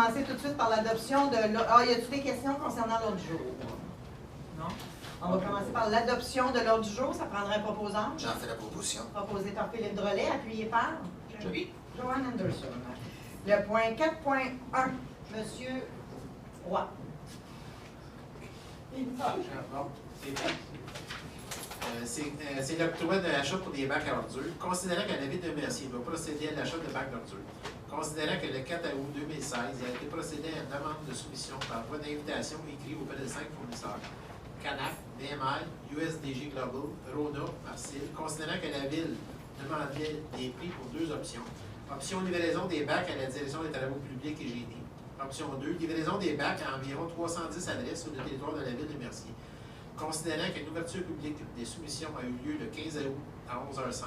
commencer tout de suite par l'adoption de l'ordre. Ah, y a-t-il des questions concernant l'ordre du jour? Non? On va commencer par l'adoption de l'ordre du jour. Ça prendrait un proposant. J'en fais la proposition. Proposé par Philippe Drolet, appuyé par Oui. Joanne Anderson. Le point 4.1, Monsieur Roy. C'est l'octroi de l'achat pour des bacs à ordures. Considérant que la ville de Mercier va procéder à l'achat de bacs d'ordures, considérant que le 4 août 2016, il a été procédé à une demande de soumission par voie d'invitation écrite auprès de 5 fournisseurs, Canac, DMI, USDG Global, Rona, Marcel, considérant que la ville demandait des prix pour 2 options. Option livraison des bacs à la direction des travaux publics et génie. Option 2, livraison des bacs à environ 310 adresses sur le territoire de la ville de Mercier. Considérant qu'une ouverture publique des soumissions a eu lieu le 15 août à 11h05,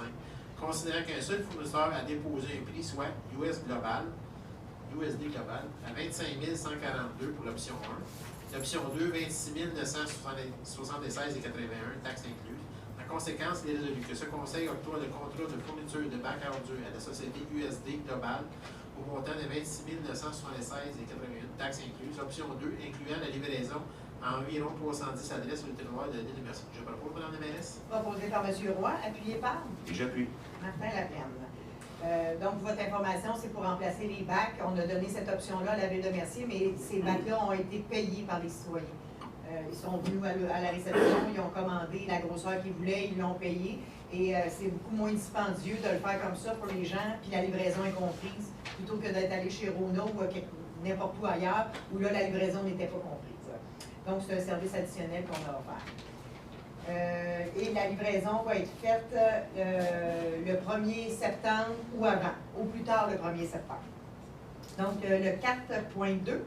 considérant qu'un seul fournisseur a déposé un prix, soit USD Global, à 25 142 pour l'option 1, l'option 2, 26 976,81, taxes incluses. En conséquence, il est résolu que ce conseil octroie le contrat de fourniture de bacs à ordures à la société USD Global au montant de 26 976,81, taxes incluses. Option 2, incluant la livraison à environ 310 adresses sur le territoire de l'île de Mercier. Je propose, Mme la mairesse. Proposé par M. Roy, appuyé par Et j'appuie. Martin Laplaine. Donc, votre information, c'est pour remplacer les bacs. On a donné cette option-là à la ville de Mercier, mais ces bacs-là ont été payés par les citoyens. Ils sont venus à la réception, ils ont commandé la grosseur qu'ils voulaient, ils l'ont payé. Et c'est beaucoup moins dispendieux de le faire comme ça pour les gens, puis la livraison est comprise, plutôt que d'être allé chez Rona ou n'importe où ailleurs, où là, la livraison n'était pas comprise. Donc, c'est un service additionnel qu'on a offert. Et la livraison va être faite le 1er septembre ou avant, au plus tard le 1er septembre. Donc, le 4.2,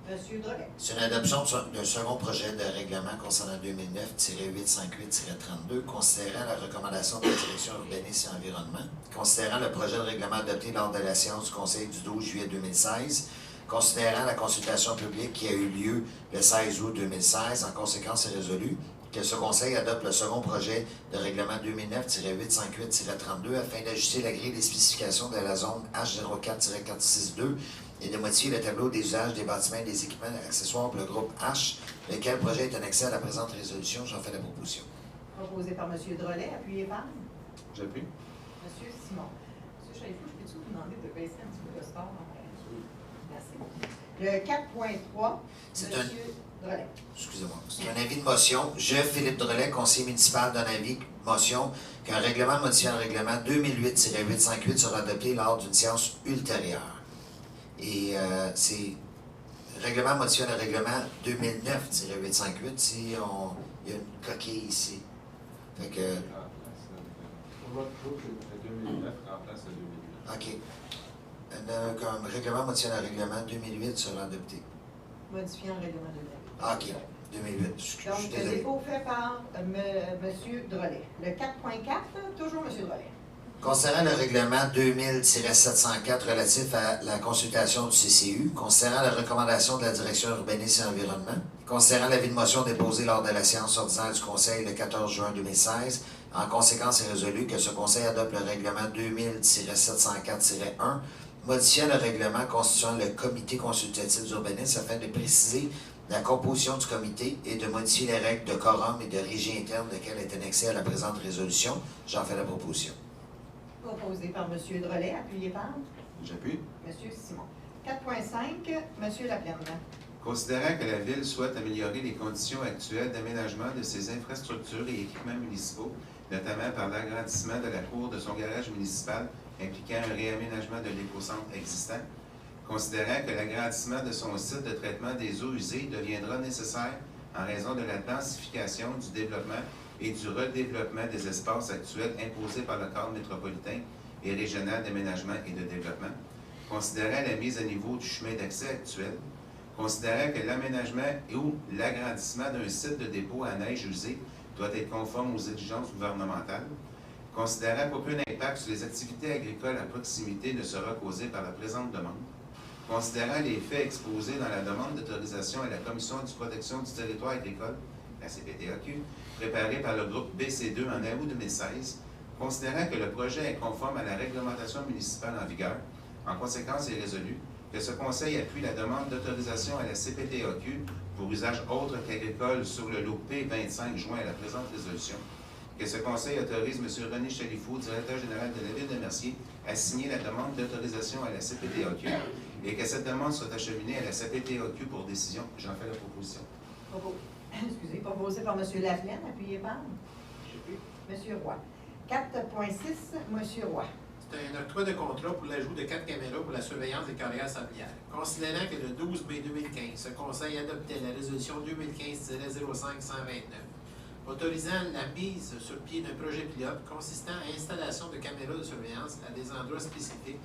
M. Drolet. Sur l'adoption d'un second projet de règlement concernant 2009-858-32, considérant la recommandation de la Direction urbanisme et environnement, considérant le projet de règlement adopté lors de la séance du Conseil du 12 juillet 2016, considérant la consultation publique qui a eu lieu le 16 août 2016, en conséquence, est résolu que ce Conseil adopte le second projet de règlement 2009-858-32 afin d'ajuster la grille des spécifications de la zone H04-462 et de modifier le tableau des usages des bâtiments et des équipements accessoires pour le groupe H, lequel projet est annexé à la présente résolution. J'en fais la proposition. Proposé par M. Drolet, appuyé par J'appuie. M. Simon. M. Chaifou, je peux-tu vous demander de baisser un petit peu le score? Merci. Le 4.3, C'est M. Drolet. Excusez-moi. C'est un avis de motion. Je, Philippe Drolet, conseiller municipal, donne avis de motion qu'un règlement modifiant le règlement 2008-858 sera adopté lors d'une séance ultérieure. Et c'est règlement modifiant le règlement 2009-858 si il y a une coquille ici. Fait que. Pour votre groupe, le 2009 remplace le 2008. OK. Un règlement modifiant le règlement 2008 sera adopté. Modifiant le règlement de Ah, OK. 2008. Je suis Donc, désolé. dépôt fait par M. Drolet. Le 4.4, toujours M. Drolet. Considérant le règlement 2000-704 relatif à la consultation du CCU, considérant la recommandation de la Direction urbanisme et environnement, considérant l'avis de motion déposé lors de la séance ordinaire du Conseil le 14 juin 2016, en conséquence est résolu que ce Conseil adopte le règlement 2000-704-1, modifiant le règlement constituant le Comité consultatif d'urbanisme afin de préciser la composition du comité et de modifier les règles de quorum et de régie interne desquelles est annexée à la présente résolution. J'en fais la proposition. Proposé par M. Drolet, appuyé par J'appuie. M. Simon. 4.5, M. Laplaine. Considérant que la Ville souhaite améliorer les conditions actuelles d'aménagement de ses infrastructures et équipements municipaux, notamment par l'agrandissement de la cour de son garage municipal impliquant un réaménagement de l'écocentre existant, considérant que l'agrandissement de son site de traitement des eaux usées deviendra nécessaire en raison de la densification, du développement et du redéveloppement des espaces actuels imposés par le cadre métropolitain et régional d'aménagement et de développement, considérant la mise à niveau du chemin d'accès actuel, considérant que l'aménagement ou l'agrandissement d'un site de dépôt à neige usée doit être conforme aux exigences gouvernementales, considérant qu'aucun impact sur les activités agricoles à proximité ne sera causé par la présente demande, considérant les faits exposés dans la demande d'autorisation à la Commission de protection du territoire agricole, la CPTAQ, préparée par le groupe BC2 en août 2016, considérant que le projet est conforme à la réglementation municipale en vigueur, en conséquence est résolu que ce Conseil appuie la demande d'autorisation à la CPTAQ pour usage autre qu'agricole sur le lot P25 joint à la présente résolution, que ce Conseil autorise M. René Chalifou, directeur général de la Ville de Mercier, à signer la demande d'autorisation à la CPTAQ et que cette demande soit acheminée à la CPTAQ pour décision. J'en fais la proposition. Excusez, proposé par M. Laplaine, appuyé par M. Roy. 4.6, M. Roy. C'est un octroi de contrat pour l'ajout de 4 caméras pour la surveillance des carrières sablières. Considérant que le 12 mai 2015, ce Conseil adoptait la résolution 2015-05129, autorisant la mise sur pied d'un projet pilote consistant à l'installation de caméras de surveillance à des endroits spécifiques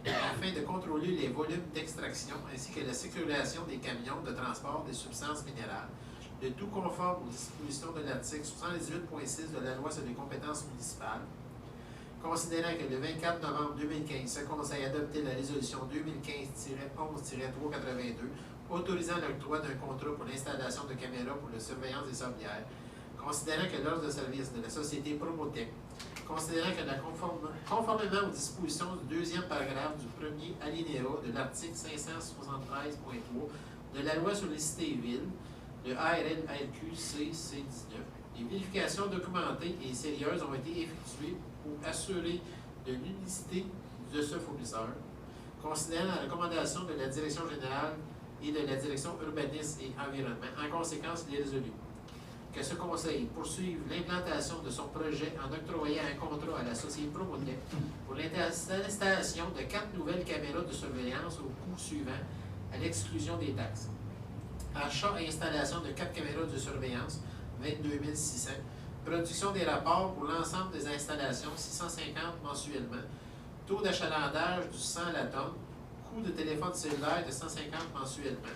afin de contrôler les volumes d'extraction ainsi que la circulation des camions de transport des substances minérales, le tout conforme aux dispositions de l'article 78.6 de la Loi sur les compétences municipales. Considérant que le 24 novembre 2015, ce Conseil a adopté la résolution 2015-11-382 autorisant l'octroi d'un contrat pour l'installation de caméras pour la surveillance des sablières, considérant que l'ordre de service de la société Promotech, considérant que conformément aux dispositions du deuxième paragraphe du premier alinéa de l'article 573.3 de la Loi sur les cités et villes, le ARLRQ-C-19, les vérifications documentées et sérieuses ont été effectuées pour assurer de l'unicité de ce fournisseur, considérant la recommandation de la Direction générale et de la Direction urbanisme et environnement. En conséquence, il est résolu que ce Conseil poursuive l'implantation de son projet en octroyant un contrat à la société Promotech pour l'installation de 4 nouvelles caméras de surveillance au coût suivant, à l'exclusion des taxes. Achat et installation de 4 caméras de surveillance, 22 600. Production des rapports pour l'ensemble des installations, 650 mensuellement. Taux d'achalandage du 100 à la tonne. Coût de téléphone cellulaire de 150 mensuellement.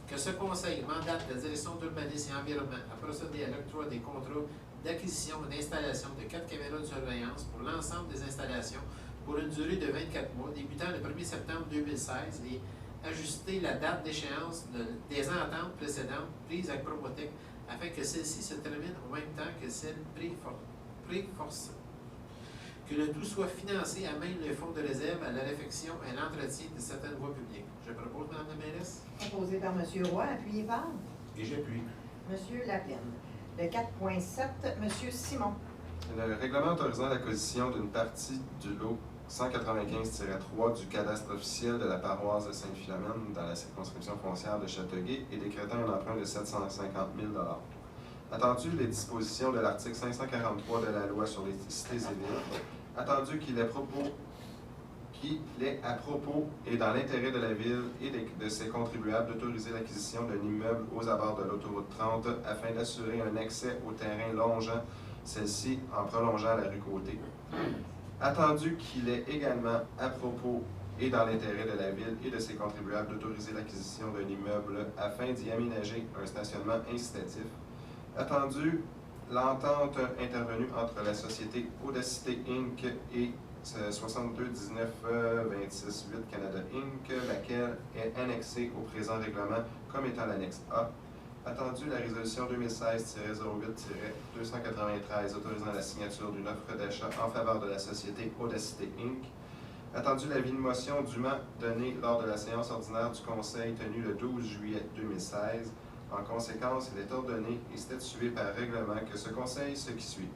Que ce Conseil mandate la Direction d'urbanisme et environnement à procéder à l'octroi des contrats d'acquisition et d'installation de 4 caméras de surveillance pour l'ensemble des installations pour une durée de 24 mois, débutant le 1er septembre 2016 et ajuster la date d'échéance des ententes précédentes prises avec Promotech afin que celle-ci se termine au même temps que celle pré-forcée. Que le tout soit financé à même le fonds de réserve à la réfection et à l'entretien de certaines voies publiques. Je propose, Mme la mairesse. Proposé par M. Roy, appuyé par Et j'appuie. M. Laplaine. Le 4.7, M. Simon. Le règlement autorisant l'acquisition d'une partie du lot 195-3 du cadastre officiel de la paroisse de Sainte-Philomène dans la circonscription foncière de Châteauguay et décrétant un emprunt de 750 000 $. Attendu les dispositions de l'article 543 de la Loi sur les cités et villes, attendu qu'il est à propos et dans l'intérêt de la Ville et de ses contribuables d'autoriser l'acquisition d'un immeuble aux abords de l'autoroute 30 afin d'assurer un accès au terrain longeant celle-ci en prolongeant la rue Côté. Attendu qu'il est également à propos et dans l'intérêt de la Ville et de ses contribuables d'autoriser l'acquisition d'un immeuble afin d'y aménager un stationnement incitatif. Attendu l'entente intervenue entre la société Audacité Inc. et 62-19-26-8 Canada Inc., laquelle est annexée au présent règlement comme étant l'annexe A. Attendu la résolution 2016-08-293 autorisant la signature d'une offre d'achat en faveur de la société Audacité Inc. Attendu l'avis de motion dûment donné lors de la séance ordinaire du Conseil tenue le 12 juillet 2016. En conséquence, il est ordonné et statué par règlement que ce Conseil ce qui suit.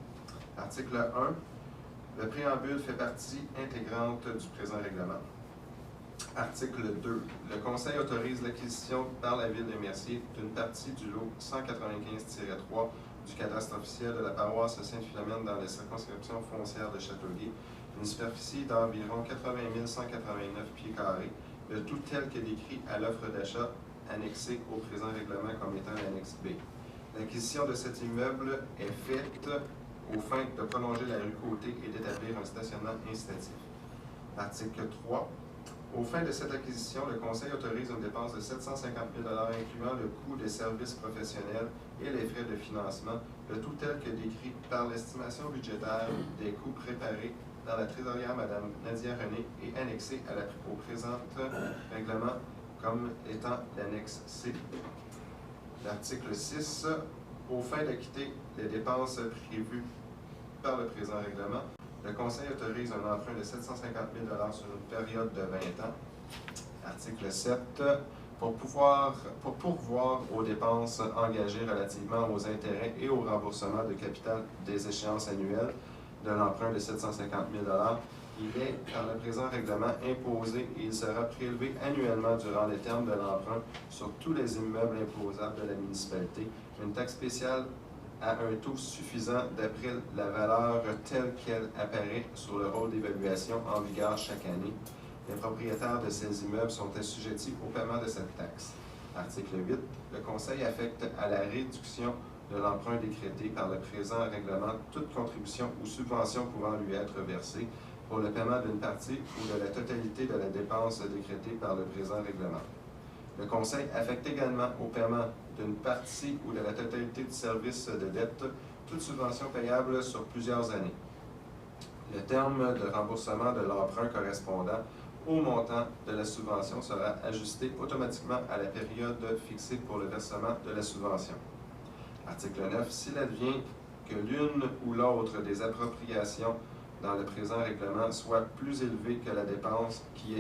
Article 1. Le préambule fait partie intégrante du présent règlement. Article 2. Le Conseil autorise l'acquisition par la Ville de Mercier d'une partie du lot 195-3 du cadastre officiel de la paroisse Sainte-Philomène dans la circonscription foncière de Châteauguay, une superficie d'environ 80 189 pieds carrés, le tout tel que décrit à l'offre d'achat annexée au présent règlement comme étant l'annexe B. L'acquisition de cet immeuble est faite aux fins de prolonger la rue Côté et d'établir un stationnement incitatif. Article 3. Aux fins de cette acquisition, le Conseil autorise une dépense de 750 000 $ incluant le coût des services professionnels et les frais de financement, le tout tel que décrit par l'estimation budgétaire des coûts préparés dans la trésorière Mme Nadia René et annexé au présent règlement comme étant l'annexe C. L'article 6. Aux fins d'acquitter les dépenses prévues par le présent règlement, le Conseil autorise un emprunt de 750 000 $ sur une période de 20 ans. Article 7. Pour pourvoir aux dépenses engagées relativement aux intérêts et au remboursement de capital des échéances annuelles de l'emprunt de 750 000 $, il est, par le présent règlement, imposé et il sera prélevé annuellement durant les termes de l'emprunt sur tous les immeubles imposables de la municipalité, une taxe spéciale à un taux suffisant d'après la valeur telle qu'elle apparaît sur le rôle d'évaluation en vigueur chaque année. Les propriétaires de ces immeubles sont assujettis au paiement de cette taxe. Article 8. Le Conseil affecte à la réduction de l'emprunt décrété par le présent règlement toute contribution ou subvention pouvant lui être versée pour le paiement d'une partie ou de la totalité de la dépense décrétée par le présent règlement. Le Conseil affecte également au paiement d'une partie ou de la totalité du service de dette toute subvention payable sur plusieurs années. Le terme de remboursement de l'emprunt correspondant au montant de la subvention sera ajusté automatiquement à la période fixée pour le versement de la subvention. Article 9. S'il advient que l'une ou l'autre des appropriations dans le présent règlement soit plus élevée que la dépense qui y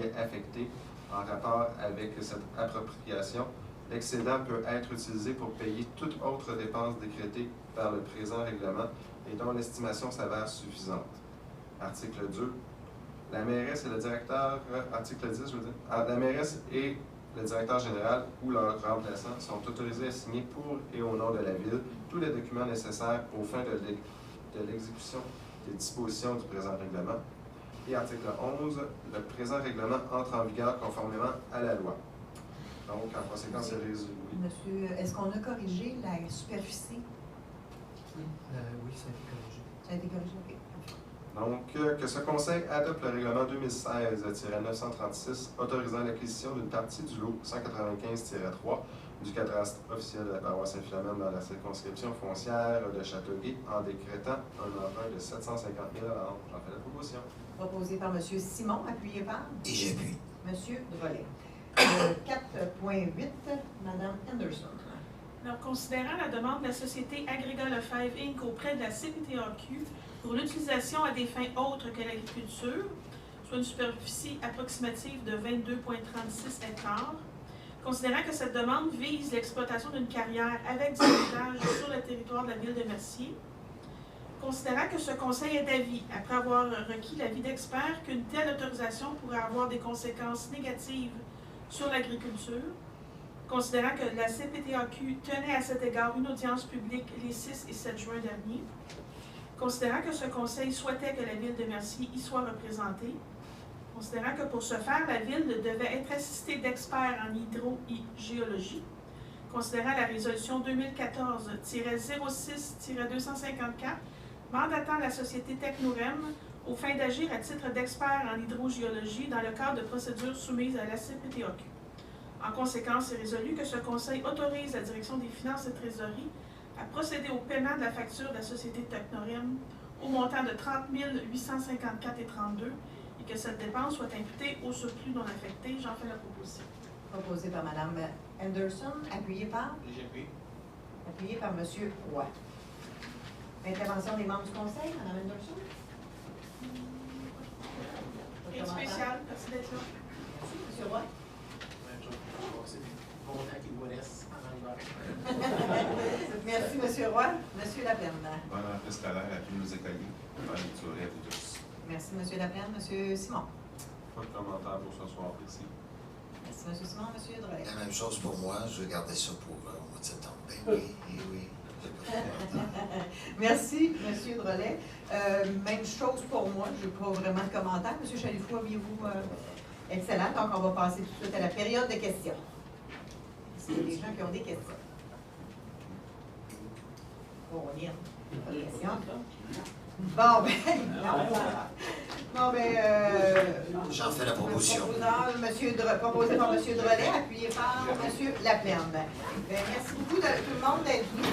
est affectée en rapport avec cette appropriation, l'excédent peut être utilisé pour payer toute autre dépense décrétée par le présent règlement et dont l'estimation s'avère suffisante. Article 2. La mairesse et le directeur, article 10, je veux dire, la mairesse et le directeur général ou leur remplaçant sont autorisés à signer pour et au nom de la Ville tous les documents nécessaires aux fins de l'exécution des dispositions du présent règlement. Et article 11, le présent règlement entre en vigueur conformément à la loi. Donc, en conséquence, c'est résolu. Monsieur, est-ce qu'on a corrigé la superficie? Oui, ça a été corrigé. Ça a été corrigé, OK. Donc, que ce Conseil adopte le règlement 2016-936 autorisant l'acquisition d'une partie du lot 195-3 du cadastre officiel de la paroisse Saint-Philomène dans la circonscription foncière de Châteauguay en décrétant un emprunt de 750 000 $. J'en fais la proposition. Proposé par M. Simon, appuyé par Et j'appuie. M. Drolet. 4.8, Mme Henderson. Alors, considérant la demande de la société Agrégats Lefebvre Inc. auprès de la CPTAQ pour l'utilisation à des fins autres que l'agriculture, soit une superficie approximative de 22,36 hectares, considérant que cette demande vise l'exploitation d'une carrière avec du héritage sur le territoire de la ville de Mercier, considérant que ce conseil est d'avis, après avoir requis l'avis d'experts, qu'une telle autorisation pourrait avoir des conséquences négatives sur l'agriculture, considérant que la CPTAQ tenait à cet égard une audience publique les 6 et 7 juin dernier, considérant que ce conseil souhaitait que la ville de Mercier y soit représentée, considérant que pour ce faire, la ville devait être assistée d'experts en hydrogéologie, considérant la résolution 2014-06-254, mandatant la société Technorem aux fins d'agir à titre d'expert en hydrogéologie dans le cadre de procédures soumises à la CPTAQ. En conséquence, il est résolu que ce conseil autorise la direction des finances et trésorerie à procéder au paiement de la facture de la société Technorem au montant de 30 854,32 et que cette dépense soit imputée au surplus non affecté. J'en fais la proposition. Proposé par Mme Henderson, appuyé par J'appuie. M. Roy. Intervention des membres du conseil, Mme Henderson. Rien de spécial, merci d'être là. Merci, M. Roy. Même chose. C'est content qu'il vous laisse en hiver. Merci, M. Roy. M. Laplaine. Bonne rentrée scolaire à tous nos écoliers. Bonne soirée à vous tous. Merci, M. Laplaine. M. Simon. Pas de commentaire pour ce soir, merci. Merci, M. Simon. M. Drolet. La même chose pour moi, je vais garder ça pour au mois de septembre. Ben oui, oui. Merci, M. Drolet. Même chose pour moi, je n'ai pas vraiment de commentaires. M. Chalifou, aviez-vous excellent. Donc, on va passer tout de suite à la période de questions. S'il y a des gens qui ont des questions. Bon, on y a pas de questions. Bon, J'en fais la proposition. Proposé par M. Drolet, appuyé par M. Laplaine. Merci beaucoup tout le monde d'être venu.